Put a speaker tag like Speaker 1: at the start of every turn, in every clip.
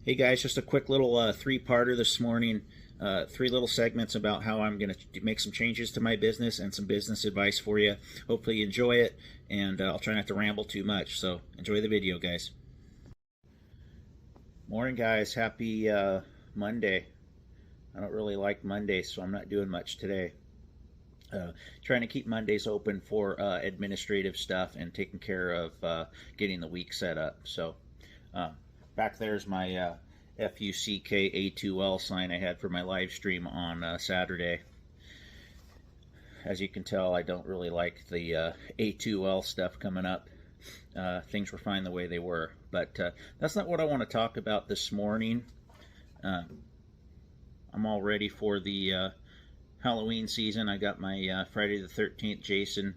Speaker 1: Hey guys, just a quick little three-parter this morning. Three little segments about how I'm going to make some changes to my business and some business advice for you. Hopefully you enjoy it, and I'll try not to ramble too much. So enjoy the video, guys. Morning, guys. Happy Monday. I don't really like Mondays, so I'm not doing much today. Trying to keep Mondays open for administrative stuff and taking care of getting the week set up. So back there's my FUCK-A2L sign I had for my live stream on Saturday. As you can tell, I don't really like the A2L stuff coming up. Things were fine the way they were, but that's not what I want to talk about this morning. I'm all ready for the Halloween season. I got my Friday the 13th Jason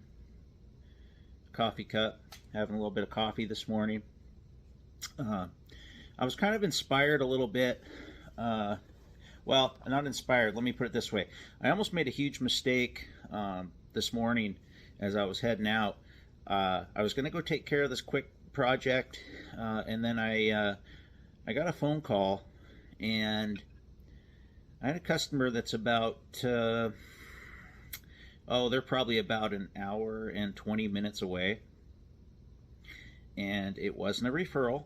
Speaker 1: coffee cup, having a little bit of coffee this morning. I was kind of inspired a little bit. Well, not inspired, let me put it this way. I almost made a huge mistake this morning as I was heading out. I was going to go take care of this quick project, and then I got a phone call, and I had a customer that's about, they're probably about an hour and 20 minutes away, and it wasn't a referral.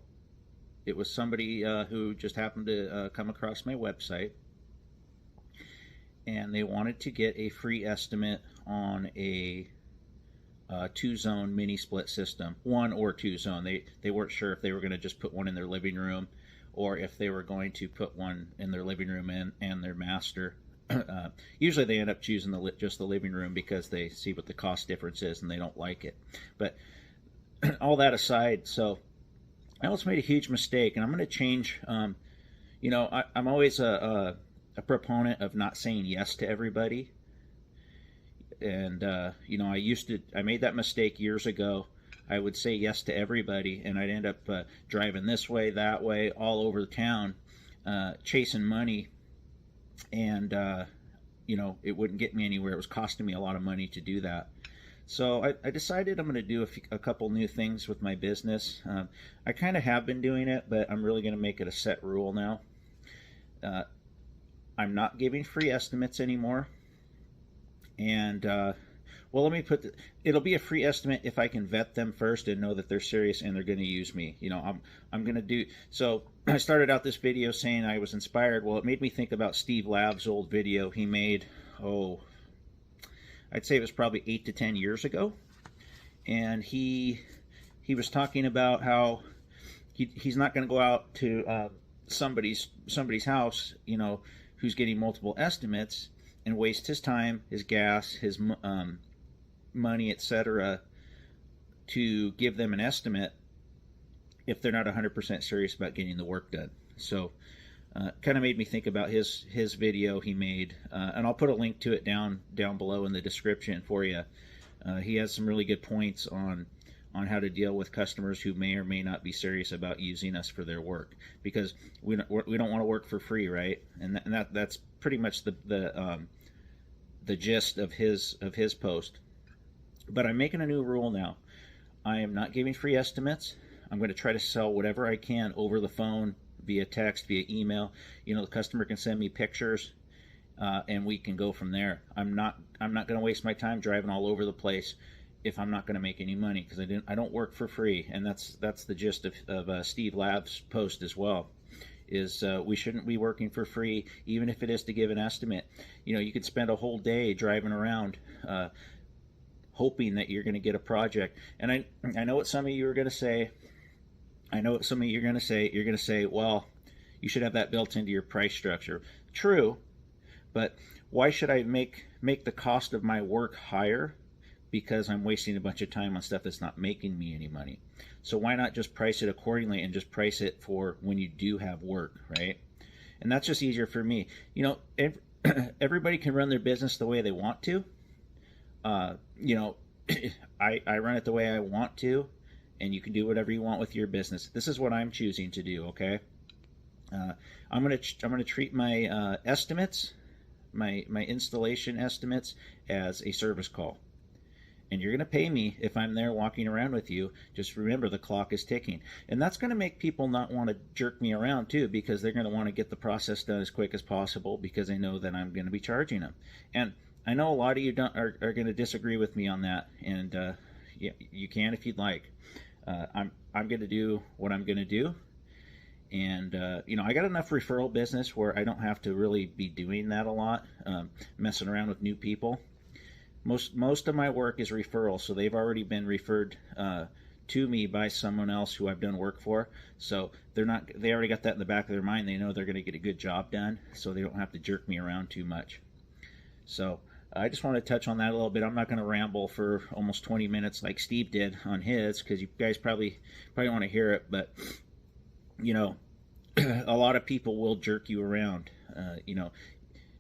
Speaker 1: It was somebody who just happened to come across my website, and they wanted to get a free estimate on a two-zone mini split system, one or two zone. They weren't sure if they were going to just put one in their living room or if they were going to put one in their living room and their master. Usually they end up choosing just the living room because they see what the cost difference is and they don't like it. But all that aside, so I almost made a huge mistake, and I'm going to change. You know, I'm always a proponent of not saying yes to everybody. And, you know, I made that mistake years ago. I would say yes to everybody, and I'd end up driving this way, that way, all over the town, chasing money. And, you know, it wouldn't get me anywhere. It was costing me a lot of money to do that. So I decided I'm going to do a couple new things with my business. I kind of have been doing it, but I'm really going to make it a set rule now. I'm not giving free estimates anymore. And, well, let me it'll be a free estimate if I can vet them first and know that they're serious and they're going to use me. You know, I'm going to do, so I started out this video saying I was inspired. Well, it made me think about Steve Lav's old video he made, I'd say it was probably 8 to 10 years ago, and he was talking about how he's not going to go out to somebody's house, you know, who's getting multiple estimates and waste his time, his gas, his money, etc., to give them an estimate if they're not 100% serious about getting the work done. So kind of made me think about his video he made, and I'll put a link to it down below in the description for you. He has some really good points on how to deal with customers who may or may not be serious about using us for their work, because we don't want to work for free, right? And that's pretty much the gist of his post. But I'm making a new rule now. I am not giving free estimates. I'm going to try to sell whatever I can over the phone, via text, via email. You know, the customer can send me pictures, and we can go from there. I'm not going to waste my time driving all over the place if I'm not going to make any money, because I don't work for free. And that's the gist of Steve Lav's post as well. Is we shouldn't be working for free, even if it is to give an estimate. You know, you could spend a whole day driving around hoping that you're going to get a project. And I know what some of you are going to say. I know what some of you are going to say. You're going to say, well, you should have that built into your price structure. True, but why should I make the cost of my work higher because I'm wasting a bunch of time on stuff that's not making me any money? So why not just price it accordingly and just price it for when you do have work, right? And that's just easier for me. You know, everybody can run their business the way they want to. You know, I run it the way I want to, and you can do whatever you want with your business. This is what I'm choosing to do, okay? I'm gonna treat my estimates, my installation estimates, as a service call. and you're going to pay me if I'm there walking around with you. Just remember, the clock is ticking. And that's going to make people not want to jerk me around too, because they're going to want to get the process done as quick as possible, because they know that I'm going to be charging them. And I know a lot of you are going to disagree with me on that, and you can if you'd like. I'm going to do what I'm going to do. And I got enough referral business where I don't have to really be doing that a lot, messing around with new people. Most of my work is referral, so they've already been referred to me by someone else who I've done work for. So they already got that in the back of their mind. They know they're going to get a good job done, so they don't have to jerk me around too much. So I just want to touch on that a little bit. I'm not going to ramble for almost 20 minutes like Steve did on his, because you guys probably want to hear it, but a lot of people will jerk you around.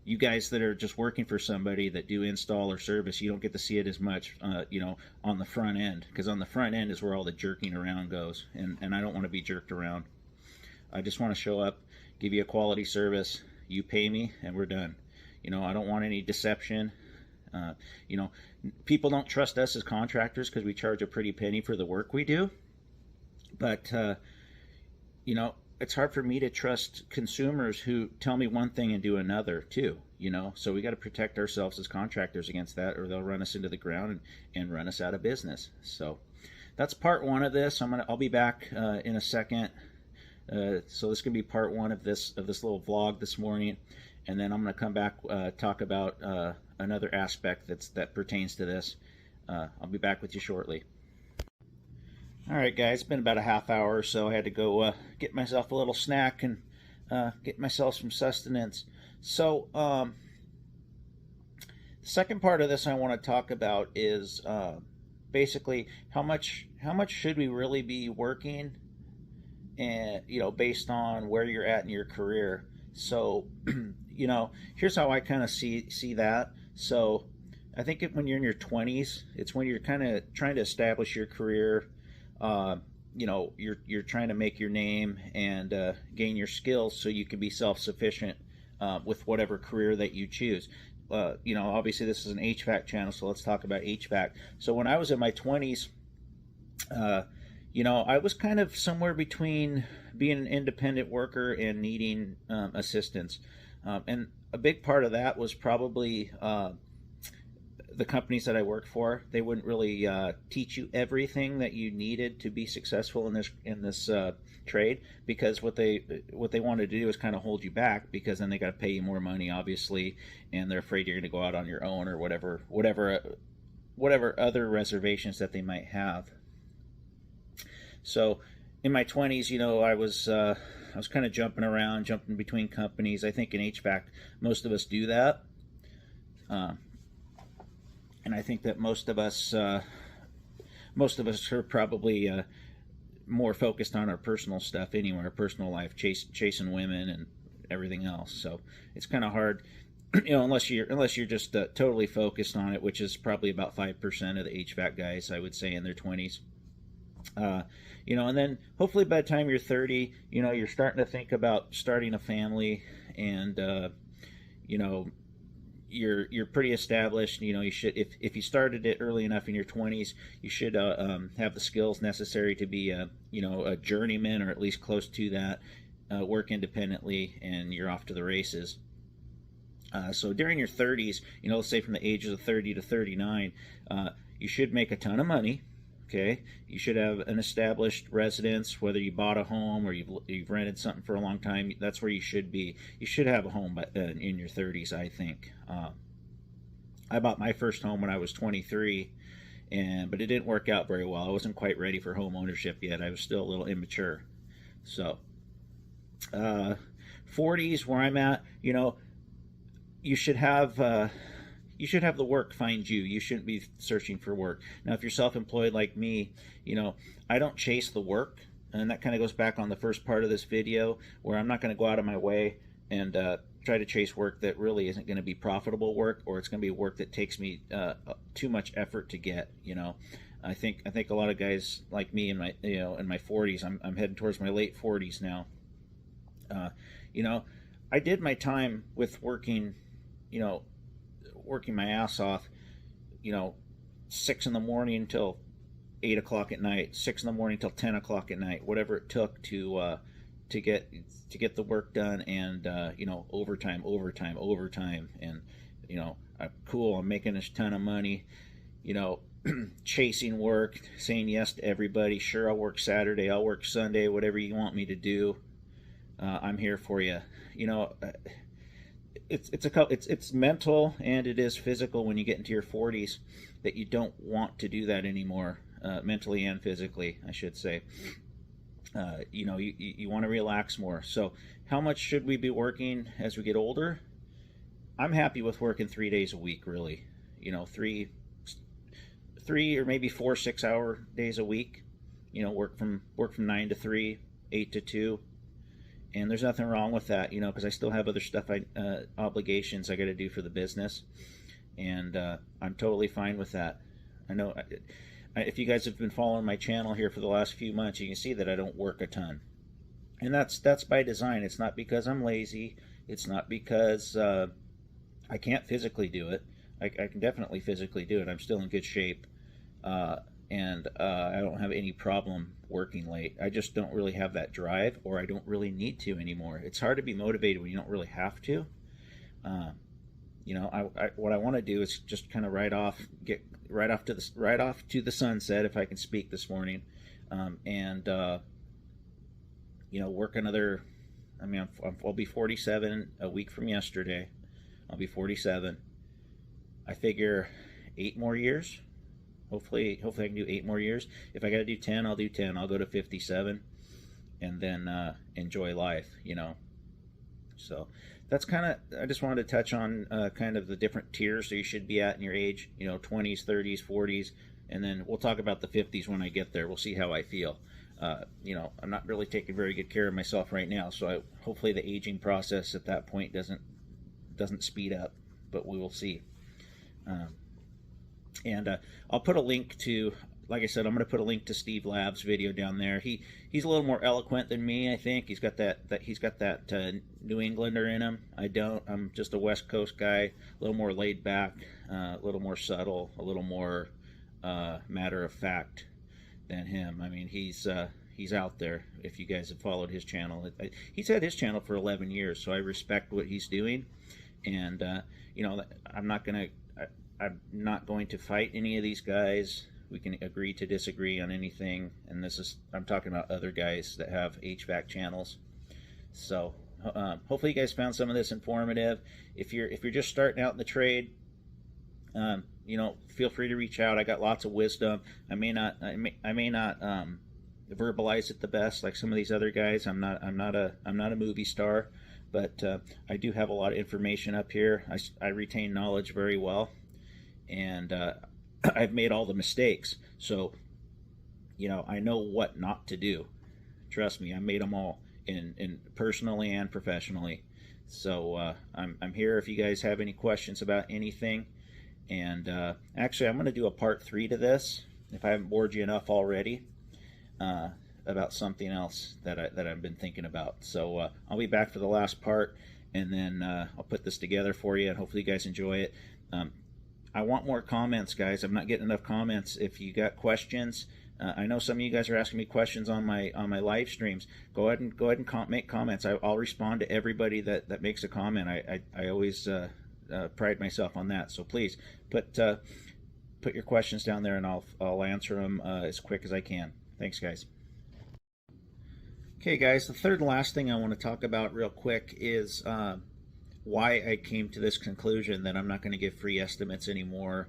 Speaker 1: You guys that are just working for somebody that do install or service, you don't get to see it as much, on the front end, because on the front end is where all the jerking around goes, and I don't want to be jerked around. I just want to show up, give you a quality service, you pay me, and we're done. I don't want any deception. People don't trust us as contractors because we charge a pretty penny for the work we do, but it's hard for me to trust consumers who tell me one thing and do another too, so we got to protect ourselves as contractors against that, or they'll run us into the ground and run us out of business. So that's part one of this. I'll be back in a second. So this can be part one of this little vlog this morning, and then I'm going to come back, talk about another aspect that pertains to this. I'll be back with you shortly. Alright guys, it's been about a half hour or so. I had to go get myself a little snack and get myself some sustenance. So the second part of this I want to talk about is basically how much should we really be working, and based on where you're at in your career. So here's how I kind of see that. So I think when you're in your 20s, it's when you're kind of trying to establish your career. You're trying to make your name and gain your skills so you can be self-sufficient with whatever career that you choose. Obviously this is an HVAC channel, so let's talk about HVAC. So when I was in my 20s, I was kind of somewhere between being an independent worker and needing assistance. And a big part of that was probably the companies that I worked for. They wouldn't really teach you everything that you needed to be successful in this trade, because what they wanted to do is kind of hold you back, because then they got to pay you more money, obviously, and they're afraid you're going to go out on your own, or whatever other reservations that they might have. So in my 20s, I was kind of jumping between companies. I think in HVAC most of us do that. And I think that most of us are probably more focused on our personal stuff anyway, our personal life, chasing women and everything else. So it's kind of hard, unless you're just totally focused on it, which is probably about 5% of the HVAC guys, I would say, in their 20s. And then hopefully by the time you're 30, you're starting to think about starting a family, and you're pretty established. You should, if you started it early enough in your 20s, you should have the skills necessary to be a journeyman, or at least close to that, work independently, and you're off to the races. So during your 30s, let's say from the ages of 30 to 39, you should make a ton of money. Okay, you should have an established residence, whether you bought a home or you've rented something for a long time. That's where you should be. You should have a home in your 30s, I think. I bought my first home when I was 23, but it didn't work out very well. I wasn't quite ready for home ownership yet. I was still a little immature. So 40s, where I'm at, you should have the work find you. You shouldn't be searching for work. Now, if you're self-employed like me, I don't chase the work. And that kind of goes back on the first part of this video, where I'm not going to go out of my way and try to chase work that really isn't going to be profitable work, or it's going to be work that takes me too much effort to get. I think a lot of guys like me in my 40s, I'm heading towards my late 40s now. I did my time with working my ass off, 6 in the morning till 8 o'clock at night, 6 in the morning till 10 o'clock at night, whatever it took to get the work done, and overtime, and cool, I'm making a ton of money, chasing work, saying yes to everybody. Sure, I'll work Saturday, I'll work Sunday, whatever you want me to do. I'm here for you. It's mental and it is physical when you get into your 40s that you don't want to do that anymore, mentally and physically, I should say. You want to relax more. So how much should we be working as we get older? I'm happy with working 3 days a week, really. Three or maybe 4 6-hour days a week. Work from 9 to 3, 8 to 2. And there's nothing wrong with that, because I still have other stuff, obligations I got to do for the business, and I'm totally fine with that. I know if you guys have been following my channel here for the last few months, you can see that I don't work a ton, and that's by design. It's not because I'm lazy. It's not because I can't physically do it. I can definitely physically do it. I'm still in good shape, and I don't have any problem working late. I just don't really have that drive, or I don't really need to anymore. It's hard to be motivated when you don't really have to. What I want to do is just kind of get right off to the sunset, if I can speak this morning, and work another. I'll be 47 a week from yesterday. I'll be 47. I figure 8 more years. Hopefully I can do 8 more years. If I got to do 10, I'll do 10. I'll go to 57, and then enjoy life. So that's kind of. I just wanted to touch on kind of the different tiers that you should be at in your age. 20s, 30s, 40s, and then we'll talk about the 50s when I get there. We'll see how I feel. I'm not really taking very good care of myself right now, so hopefully the aging process at that point doesn't speed up, but we will see. And I'll put a link to, like I said, I'm going to put a link to Steve Lav's video down there. He's a little more eloquent than me, I think. He's got that New Englander in him. I don't. I'm just a West Coast guy, a little more laid back, a little more subtle, a little more matter of fact than him. He's out there. If you guys have followed his channel, he's had his channel for 11 years, so I respect what he's doing. And I'm not going to fight any of these guys. We can agree to disagree on anything, and I'm talking about other guys that have HVAC channels. So hopefully you guys found some of this informative. If you're just starting out in the trade, feel free to reach out. I got lots of wisdom. I may not verbalize it the best like some of these other guys. I'm not a movie star, but I do have a lot of information up here. I retain knowledge very well, and I've made all the mistakes, so I know what not to do. Trust me, I made them all, in personally and professionally. So I'm here if you guys have any questions about anything. And actually, I'm going to do a part 3 to this, if I haven't bored you enough already, about something else that I've been thinking about. So I'll be back for the last part, and then I'll put this together for you, and hopefully you guys enjoy it. I want more comments, guys. I'm not getting enough comments. If you got questions, I know some of you guys are asking me questions on my live streams. Go ahead and make comments. I'll respond to everybody that makes a comment. I always pride myself on that. So please put your questions down there, and I'll answer them as quick as I can. Thanks, guys. Okay, guys. The third and last thing I want to talk about real quick is why I came to this conclusion that I'm not going to give free estimates anymore,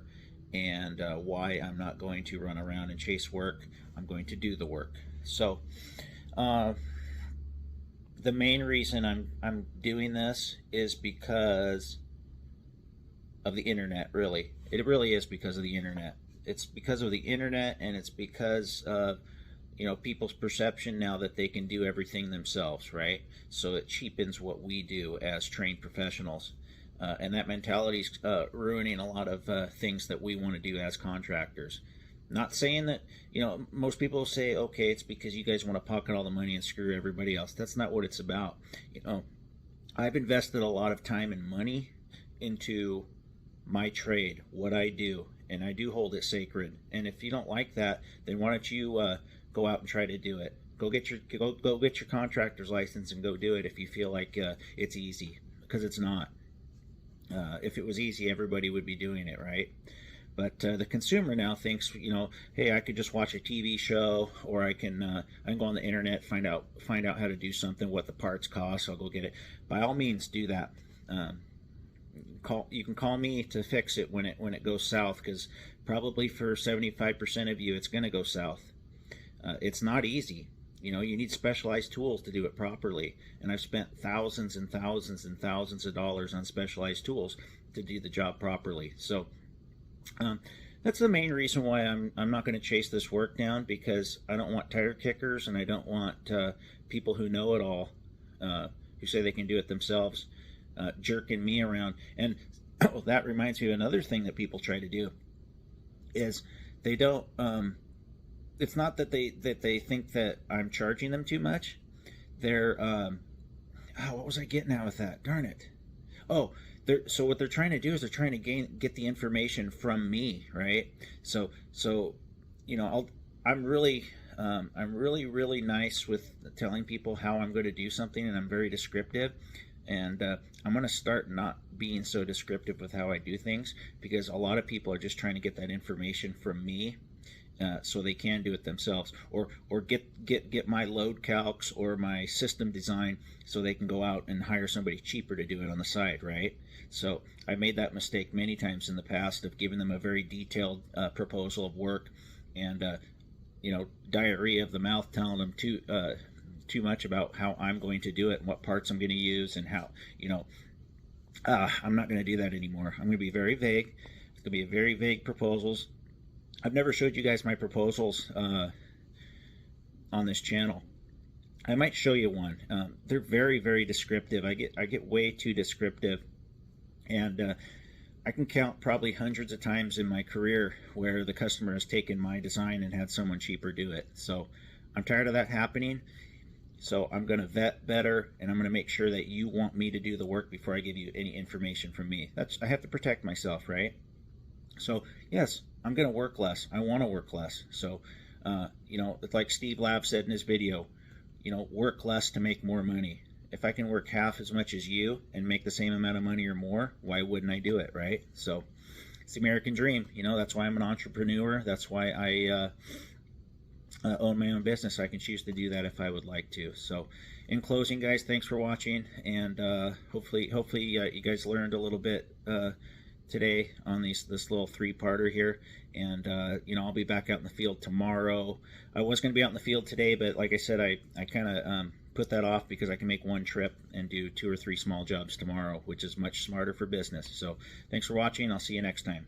Speaker 1: and why I'm not going to run around and chase work. I'm going to do the work. So the main reason I'm doing this is because of the internet. Really, it really is because of the internet. It's because of the internet, and it's because of people's perception now that they can do everything themselves, right? So it cheapens what we do as trained professionals, and that mentality is ruining a lot of things that we want to do as contractors. Not saying that, most people say, okay, it's because you guys want to pocket all the money and screw everybody else. That's not what it's about. I've invested a lot of time and money into my trade, what I do, and I do hold it sacred. And if you don't like that, then why don't you go out and try to do it? Go get your contractor's license and go do it if you feel like it's easy, because it's not. If it was easy, everybody would be doing it, right? But the consumer now thinks, hey, I could just watch a TV show, or I can go on the internet, find out how to do something, what the parts cost. I'll go get it. By all means, do that. You can call me to fix it when it goes south, because probably for 75% of you, it's going to go south. It's not easy. You need specialized tools to do it properly, and I've spent thousands and thousands and thousands of dollars on specialized tools to do the job properly. So that's the main reason why I'm not going to chase this work down, because I don't want tire kickers, and I don't want people who know it all, who say they can do it themselves, jerking me around. And that reminds me of another thing that people try to do, is they don't. It's not that they think that I'm charging them too much. They're what was I getting at with that? Darn it! Oh. So what they're trying to do is they're trying to get the information from me, right? So I'm really really nice with telling people how I'm going to do something, and I'm very descriptive. And I'm going to start not being so descriptive with how I do things, because a lot of people are just trying to get that information from me, so they can do it themselves, or get my load calcs or my system design, so they can go out and hire somebody cheaper to do it on the side, right? So I made that mistake many times in the past of giving them a very detailed proposal of work, and diarrhea of the mouth, telling them too much about how I'm going to do it and what parts I'm going to use and how, I'm not going to do that anymore. I'm going to be very vague. It's going to be very vague proposals. I've never showed you guys my proposals on this channel. I might show you one. They're very, very descriptive. I get way too descriptive, and I can count probably hundreds of times in my career where the customer has taken my design and had someone cheaper do it. So I'm tired of that happening. So I'm going to vet better, and I'm going to make sure that you want me to do the work before I give you any information from me. I have to protect myself, right? So yes, I'm going to work less. I want to work less. So, it's like Steve Lav said in his video, work less to make more money. If I can work half as much as you and make the same amount of money or more, why wouldn't I do it, right? So it's the American dream. That's why I'm an entrepreneur. That's why I own my own business. I can choose to do that if I would like to. So in closing, guys, thanks for watching, and hopefully you guys learned a little bit today on this little three-parter here. And I'll be back out in the field tomorrow. I was going to be out in the field today, but like I said, I kind of put that off because I can make one trip and do 2 or 3 small jobs tomorrow, which is much smarter for business. So thanks for watching. I'll see you next time.